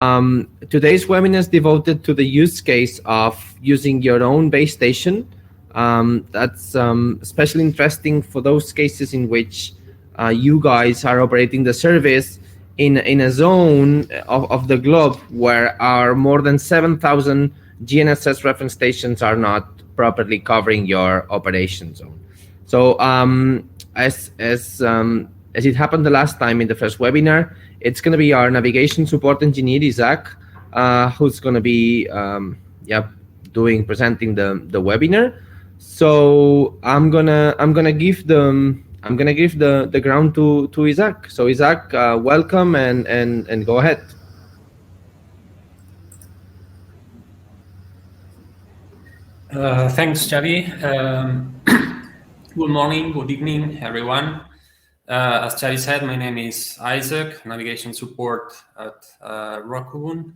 Today's webinar is devoted to the use case of using your own base station. That's especially interesting for those cases in which you guys are operating the service in a zone of the globe where our more than 7,000 GNSS reference stations are not properly covering your operation zone. So as it happened the last time in the first webinar, it's going to be our navigation support engineer Isaac, who's going to be presenting the webinar. So I'm gonna give the ground to Isaac. So Isaac, welcome and go ahead. Thanks, Xavi. Good morning, good evening, everyone. As Xavi said, my name is Isaac, navigation support at Rokubun.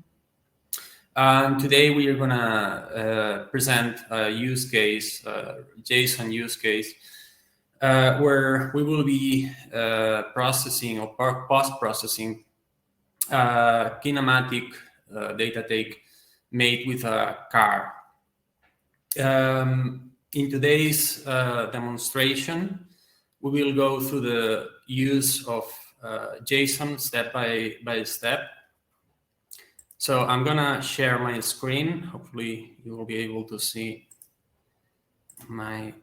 And today we are gonna present a use case, JSON use case, where we will be processing or post-processing kinematic data take made with a car. In today's demonstration, we will go through the use of JSON step by step. So I'm gonna share my screen. Hopefully you will be able to see my...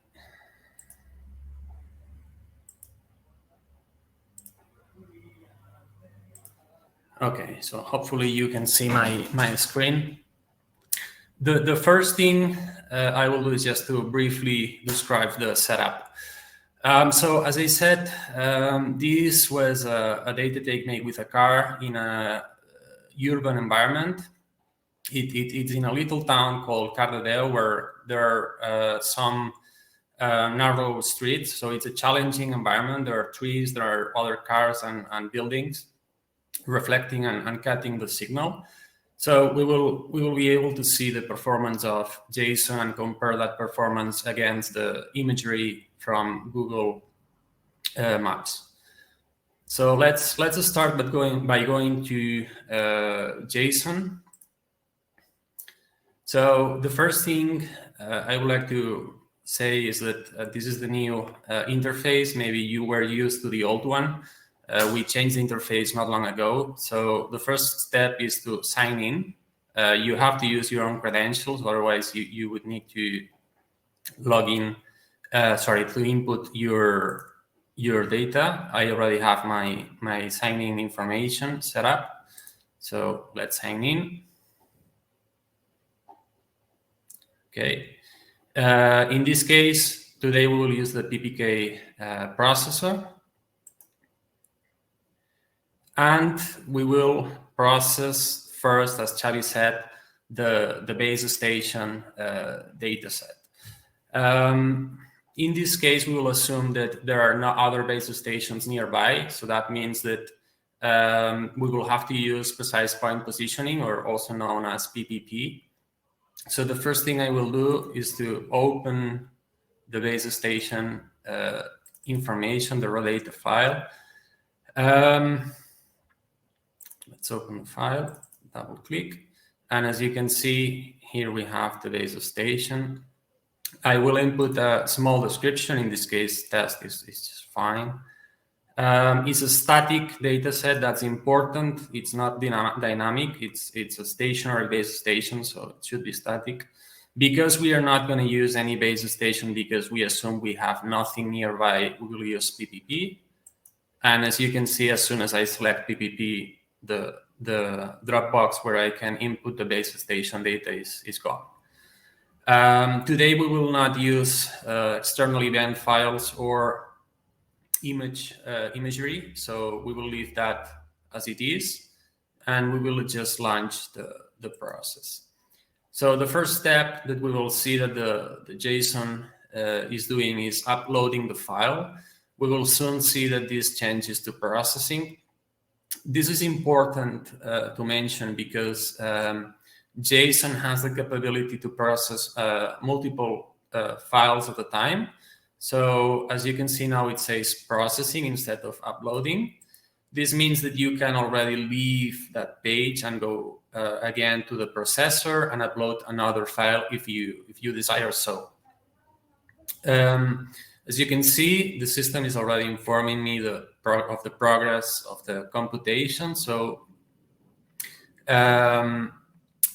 Okay, so hopefully you can see my screen. The first thing I will do is just to briefly describe the setup. So as I said, this was a data take made with a car in a urban environment. It's in a little town called Cardedeu, where there are some narrow streets. So it's a challenging environment. There are trees, there are other cars and buildings reflecting and cutting the signal. So we will be able to see the performance of JSON and compare that performance against the imagery from Google Maps. So let's start by going to JSON. So the first thing I would like to say is that this is the new interface. Maybe you were used to the old one. We changed the interface not long ago. So the first step is to sign in. You have to use your own credentials, otherwise you would need to log in, to input your data. I already have my sign-in information set up. So let's sign in. Okay. In this case, today we will use the PPK processor. And we will process first, as Xavi said, the base station dataset. In this case, we will assume that there are no other base stations nearby. So that means that we will have to use precise point positioning, or also known as PPP. So the first thing I will do is to open the base station information, the raw data file. Let's open the file, double click. And as you can see, here we have the base station. I will input a small description. In this case, test is just fine. It's a static data set. That's important. It's not dynamic. It's a stationary base station, so it should be static. Because we are not going to use any base station because we assume we have nothing nearby, we will use PPP. And as you can see, as soon as I select PPP, the Dropbox where I can input the base station data is gone. Today we will not use external event files or imagery, so we will leave that as it is, and we will just launch the process. So the first step that we will see that the JSON is doing is uploading the file. We will soon see that this changes to processing. This is important to mention because JSON has the capability to process multiple files at a time. So as you can see now, it says processing instead of uploading. This means that you can already leave that page and go again to the processor and upload another file if you desire so. As you can see, the system is already informing me of the progress of the computation. So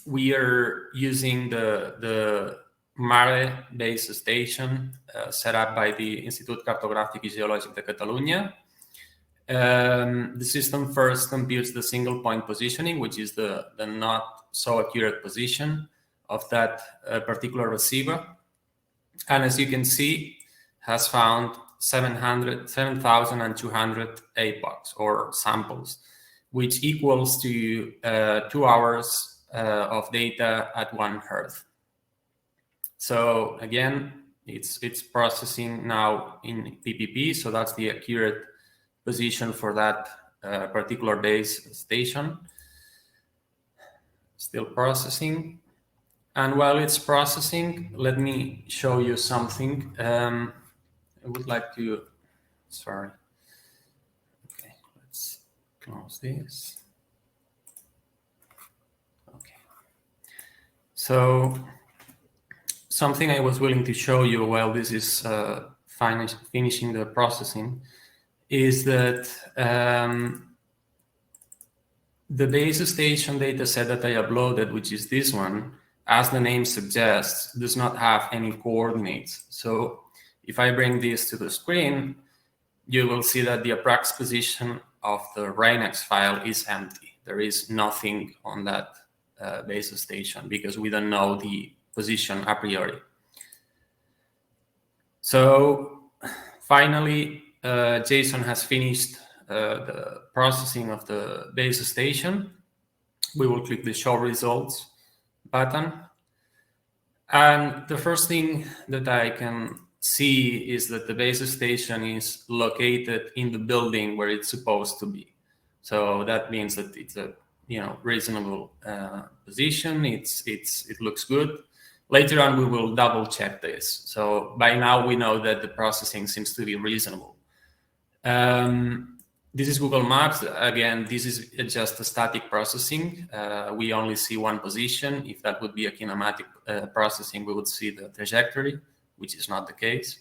we are using the Mare base station set up by the Institut Cartogràfic i Geològic de Catalunya. The system first computes the single point positioning, which is the not so accurate position of that particular receiver. And as you can see, has found 7,200 epochs or samples, which equals to 2 hours of data at 1 Hz. So again, it's processing now in PPP, so that's the accurate position for that particular base station. Still processing. And while it's processing, let me show you something. I would like to, sorry. Okay, let's close this. Okay. So something I was willing to show you while this is finishing the processing is that the base station dataset that I uploaded, which is this one, as the name suggests, does not have any coordinates. So if I bring this to the screen, you will see that the approx position of the Rainex file is empty. There is nothing on that base station because we don't know the position a priori. So finally, Jason has finished the processing of the base station. We will click the Show Results button. And the first thing that I can see is that the base station is located in the building where it's supposed to be. So that means that it's a reasonable position. It looks good. Later on, we will double check this. So by now we know that the processing seems to be reasonable. This is Google Maps. Again, this is just a static processing. We only see one position. If that would be a kinematic processing, we would see the trajectory, which is not the case.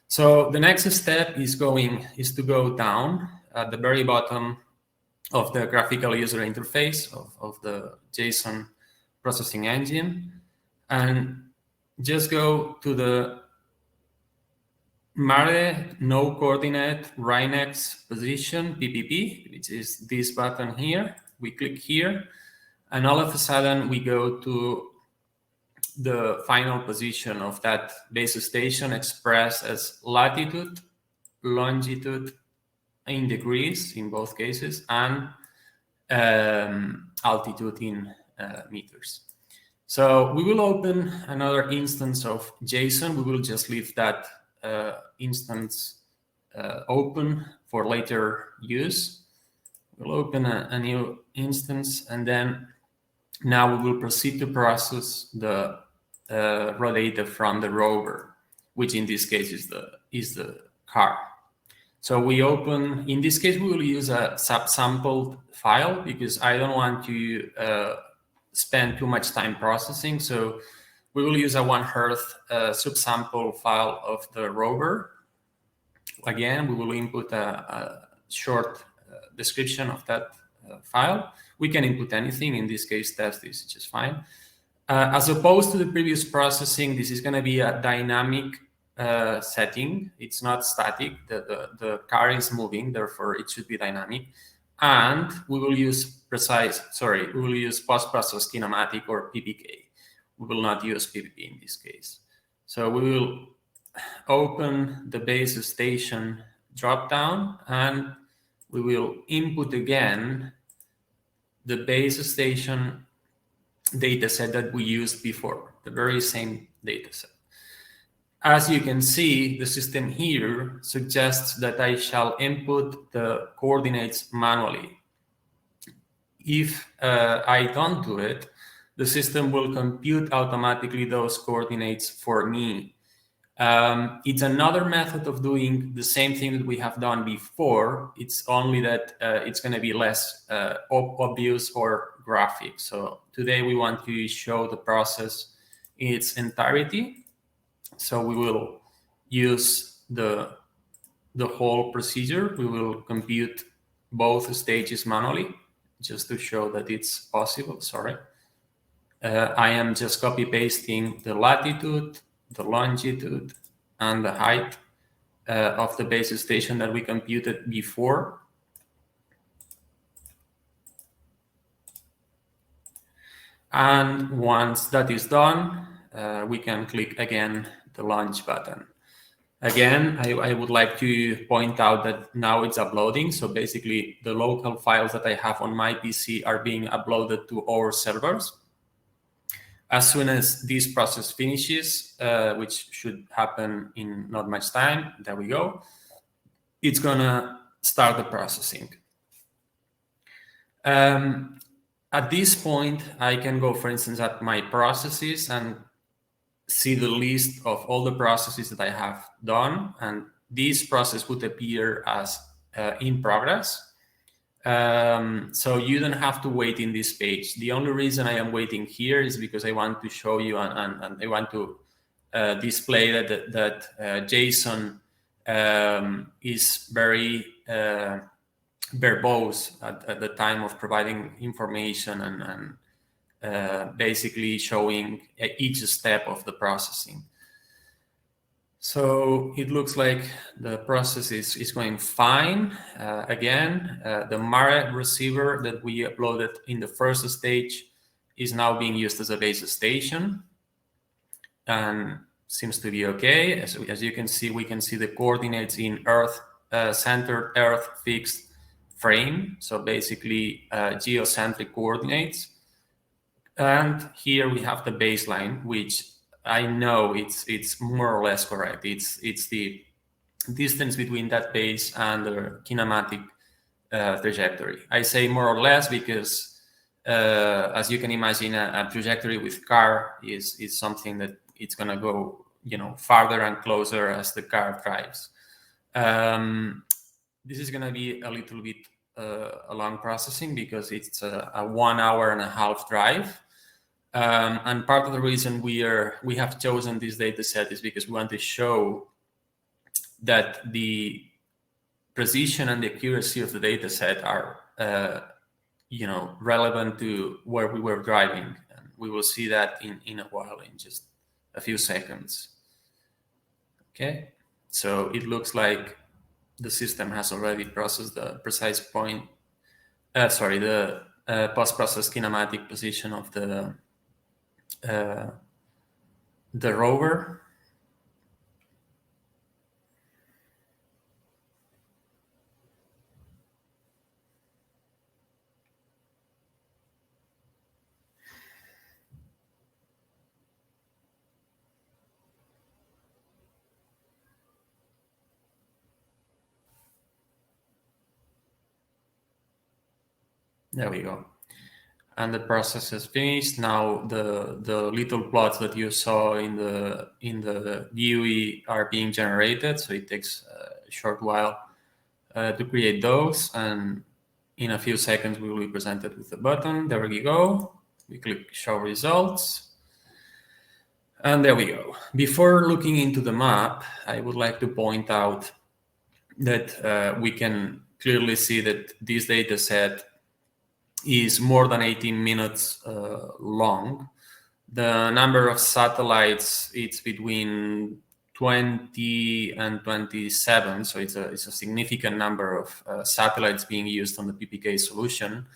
So the next step is to go down at the very bottom of the graphical user interface of the JSON processing engine, and just go to the Mare no coordinate Rainex position PPP, which is this button here. We click here, and all of a sudden we go to the final position of that base station expressed as latitude, longitude in degrees in both cases, and altitude in meters. So we will open another instance of JSON. We will just leave that instance open for later use. We'll open a new instance, and then now we will proceed to process the raw data from the rover, which in this case is the car. So we open, in this case, we will use a subsampled file because I don't want to spend too much time processing. So we will use a 1 Hz subsample file of the rover. Again, we will input a short description of that file. We can input anything. In this case, test is just fine. As opposed to the previous processing, this is going to be a dynamic setting. It's not static. The car is moving, therefore it should be dynamic. And we will use post-processed kinematic or PPK. We will not use PPP in this case. So we will open the base station dropdown, and we will input again the base station dataset that we used before, the very same dataset. As you can see, the system here suggests that I shall input the coordinates manually. If I don't do it, the system will compute automatically those coordinates for me. It's another method of doing the same thing that we have done before. It's only that it's going to be less obvious or graphic. So today we want to show the process in its entirety. So we will use the whole procedure. We will compute both stages manually just to show that it's possible. Sorry. I am just copy pasting the latitude, the longitude, and the height of the base station that we computed before. And once that is done, we can click again the launch button. Again, I would like to point out that now it's uploading. So basically, the local files that I have on my PC are being uploaded to our servers. As soon as this process finishes, which should happen in not much time, there we go, it's gonna start the processing. At this point, I can go, for instance, at my processes and see the list of all the processes that I have done, and this process would appear as in progress. So you don't have to wait in this page. The only reason I am waiting here is because I want to show you and I want to display that JSON is very verbose at the time of providing information and basically showing each step of the processing. So it looks like the process is going fine. Again, the Mare receiver that we uploaded in the first stage is now being used as a base station and seems to be okay. As you can see, we can see the coordinates in Earth, centered Earth fixed frame. So basically geocentric coordinates. And here we have the baseline, which I know it's more or less correct. It's the distance between that base and the kinematic trajectory. I say more or less because, as you can imagine, a trajectory with car is something that it's gonna go, farther and closer as the car drives. This is gonna be a little bit a long processing because it's a 1 hour and a half drive. And part of the reason we have chosen this data set is because we want to show that the precision and the accuracy of the data set are, relevant to where we were driving. And we will see that in a while, in just a few seconds. Okay, so it looks like the system has already processed the precise point. The post-processed kinematic position of the rover. There we go. And the process is finished. Now the little plots that you saw in the GUI are being generated. So it takes a short while to create those. And in a few seconds, we will be presented with the button. There we go. We click show results. And there we go. Before looking into the map, I would like to point out that we can clearly see that this data set is more than 18 minutes long. The number of satellites, it's between 20 and 27. So it's a significant number of satellites being used on the PPK solution.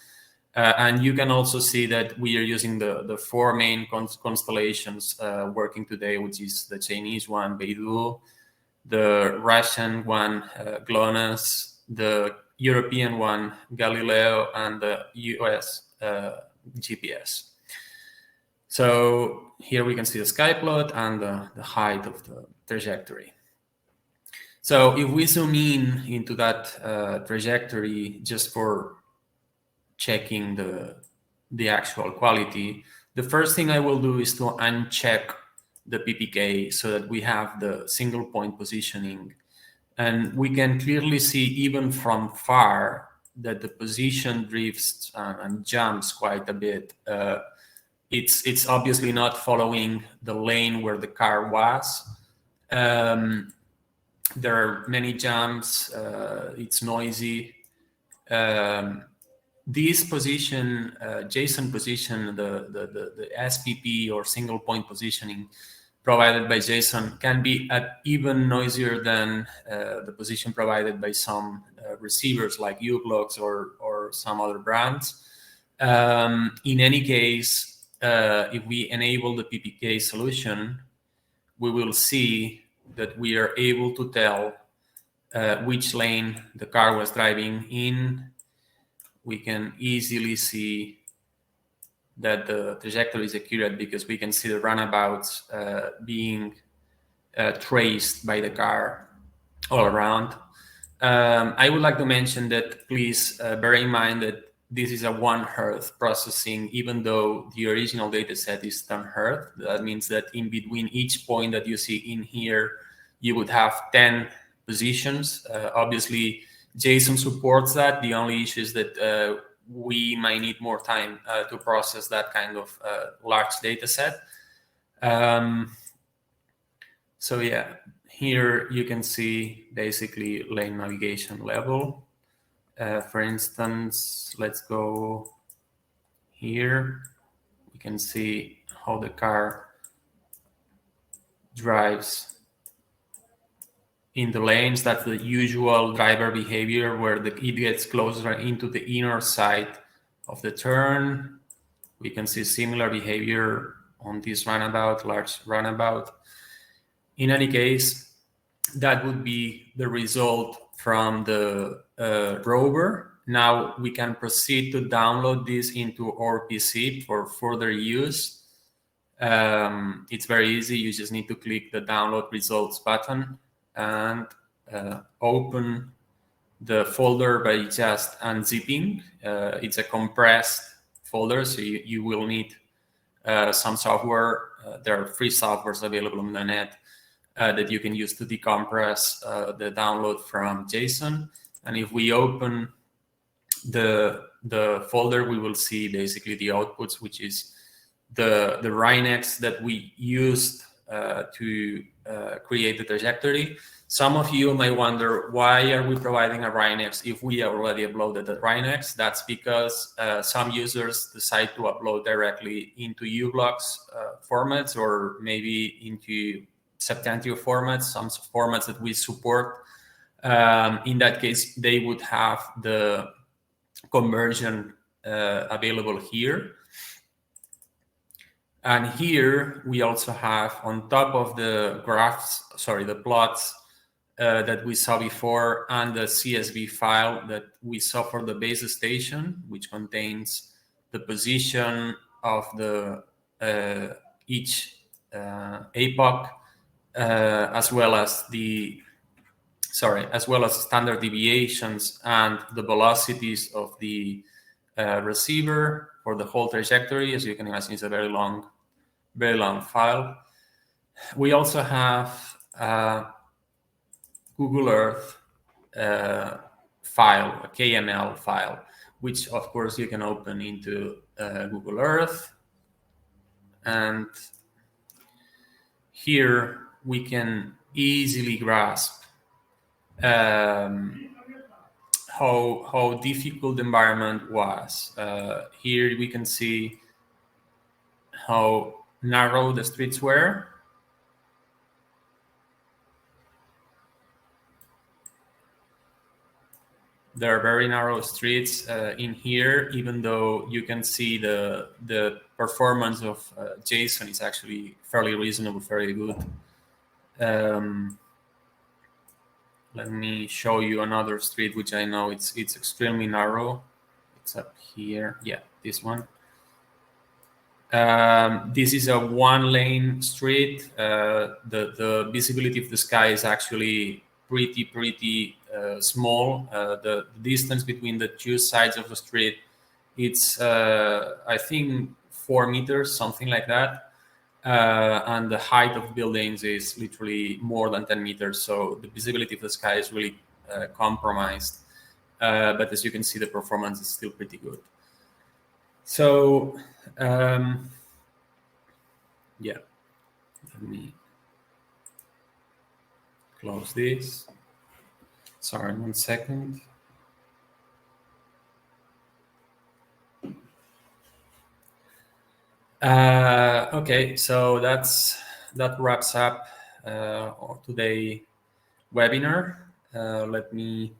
And you can also see that we are using the four main constellations working today, which is the Chinese one, Beidou, the Russian one, GLONASS, the European one, Galileo, and the US GPS. So here we can see the sky plot and the height of the trajectory. So if we zoom into that trajectory just for checking the actual quality, the first thing I will do is to uncheck the PPK so that we have the single point positioning. And we can clearly see even from far that the position drifts and jumps quite a bit. It's obviously not following the lane where the car was. There are many jumps. It's noisy. This position, JSON position, the SPP or single point positioning provided by JSON can be even noisier than the position provided by some receivers like uBlocks or some other brands. In any case, if we enable the PPK solution, we will see that we are able to tell which lane the car was driving in. We can easily see that the trajectory is accurate because we can see the runabouts being traced by the car all around. I would like to mention that please bear in mind that this is a 1 Hz processing, even though the original data set is 10 Hz. That means that in between each point that you see in here, you would have 10 positions. Obviously, JSON supports that. The only issue is that we might need more time to process that kind of large data set. So yeah, here you can see basically lane navigation level. For instance, let's go here. We can see how the car drives in the lanes. That's the usual driver behavior where it gets closer into the inner side of the turn. We can see similar behavior on this runabout, large runabout. In any case, that would be the result from the rover. Now we can proceed to download this into our PC for further use. It's very easy. You just need to click the download results button and open the folder by just unzipping. It's a compressed folder, so you will need some software. There are free softwares available on the net that you can use to decompress the download from JSON. And if we open the folder, we will see basically the outputs, which is the Rhinex that we used to create the trajectory. Some of you may wonder, why are we providing a Rhinex if we already uploaded the Rhinex? That's because some users decide to upload directly into uBlocks formats or maybe into Septantio formats, some formats that we support. In that case, they would have the conversion available here. And here we also have, on top of the graphs, the plots that we saw before, and the CSV file that we saw for the base station, which contains the position of the each epoch, as well as standard deviations and the velocities of the receiver for the whole trajectory. As you can imagine, it's a very long file. We also have a Google Earth file, a KML file, which of course you can open into Google Earth. And here we can easily grasp how difficult the environment was. Here we can see how narrow the streets were. There are very narrow streets in here, even though you can see the performance of JSON is actually fairly reasonable, very good. Let me show you another street, which I know it's extremely narrow. It's up here. Yeah, this one. This is a 1-lane street. The visibility of the sky is actually pretty small. The distance between the two sides of the street, it's I think 4 meters, something like that. and the height of buildings is literally more than 10 meters. So the visibility of the sky is really compromised. But as you can see, the performance is still pretty good. So yeah, let me close this. Sorry, 1 second. Okay, so that wraps up our today webinar. Let me